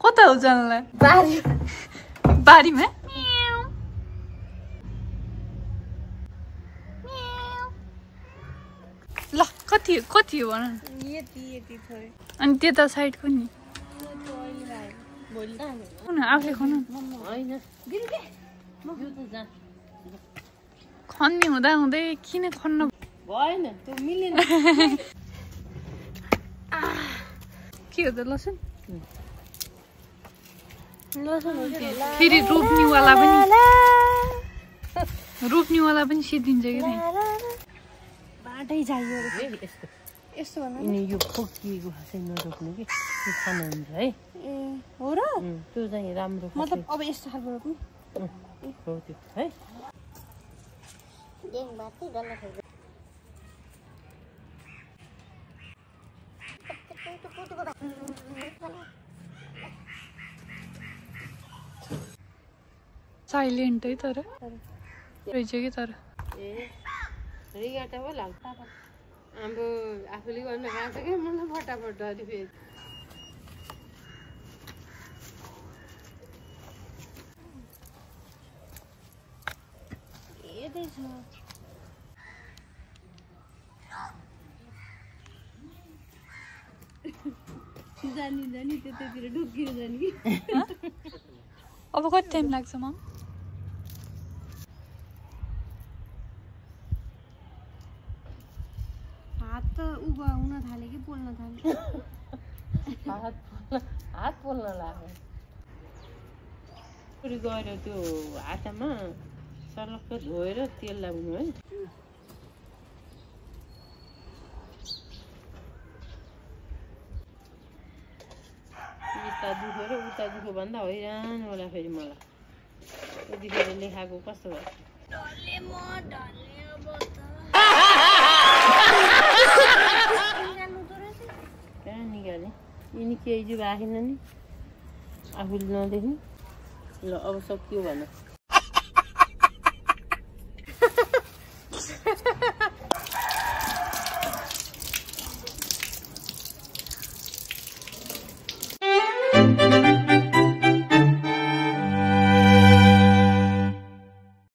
कता हो जानलाई बारीमा ल कति कति हो भन अनि त्यता साइडको नि आफूले खानु खन्ने हुँदा हुँदै किन खन्न भएन त्यो मिलेन के हो त लसुन फेरि रोप्नेवाला पनि सिद्धिन्छ कि बाटै चाहियो यस्तो भन्नु यो खोकिएको चाहिँ नरोप्नु कि त्यो खाना हुन्छ है हो र त्यो चाहिँ राम्रो मतलब अब यस्तो खालको रोप्नु हो त्यो है साइलेन्ट है तर रहेछ कि तर ए रिगाटा पो लाग्छ अब आफूले गर्न गएको छ कि मलाई फटाफट डरी फेरि जानी त्यतातिर ढुक्किएर जाने कि अब कति टाइम लाग्छ मम हात त उभा हुन थाल्यो कि पोल्न थाल्यो हात पोल्न लाग्यो गएर त्यो आटामा सलक्क धोएर तेल लगाउनु है यता दुख्यो र उता दुख्यो भन्दा हैरान होला फेरि मलाई यतिखेर लेखाएको कस्तो भयो कहाँ निकालेँ यिनी केही चाहिँ राखेन नि आफूले नदेख्ने ल अब सकियो भन